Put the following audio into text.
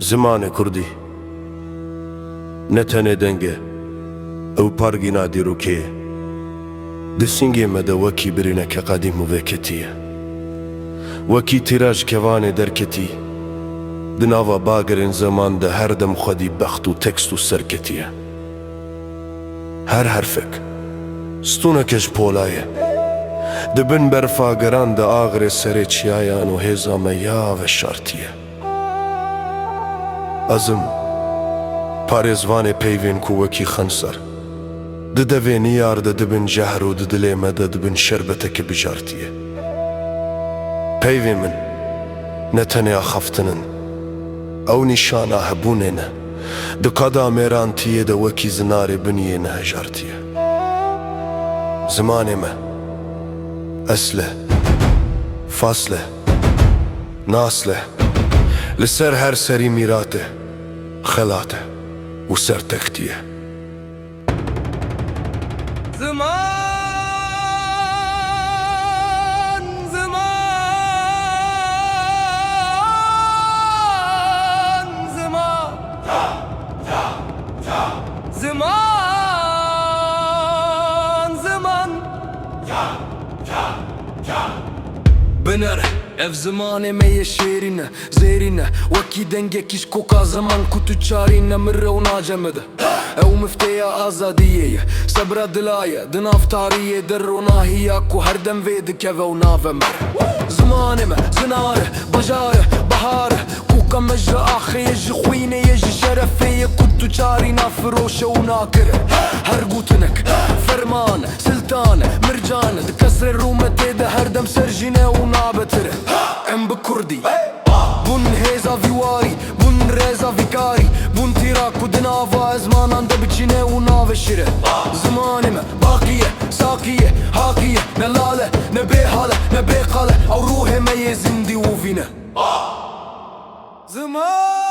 زمانê Kurdî ne tenê deng e, ew pargîna dîrokê ye. Di sîngê me de wekî birîneke qedîm û vêketiye. Wekî tîra ji kevanê derketî, di nava bagirên zeman de her dem xwedî bext û tekst û serketiye. Her herfek stûneke ji pola ye, di bin berfa geran de agirê serê çiyayan û hêza me ya veşartiye. Ezim parêzvanê peyvên ku wekî xensar, di devê niyar de dibin cehr û di dilê me de dibin şerbeteke bijartiye. Peyvê min ne tenê axaftinin, ew nîşana hebûnê ne, di qeda mêrantiyê de wekî zinarê biniyê nehejartiye. Zimanê me esle, fasle, nasle, li ser her serî mîratê, xelatê û sertextiye. Zaman, zaman, zaman, zaman, Biner ev zamanê me yê şêrîne, zêrîne, wekî dengekî koka zaman ku tu çarîne min rew nacemide. Ew miftêya azadiyê ye, sebra dila ye, di nav tariyê de ronahiya ku her dem vê dikeve û nave me. Zimanê me zinare, bajare, bahare, ku me ji axê ji xwînê ye ji şerefê ye ku tu çarîna firoşe û nakire. Her gutinek, fermane, siltane, mircane, di kesrê rûmetê de her dem serjîne û nabetire. Em bi Kurdî bûn hêza vîwarî, bûn rêza vîkarî, bûn tîra ku di nava ezmanan de biçîne û navê şîre. Zimanê me baqiye, sakiye, hakiye, ne lale, ne bêhale, ne bêqale, ew ruhê me yê zindî û vîne. Zaman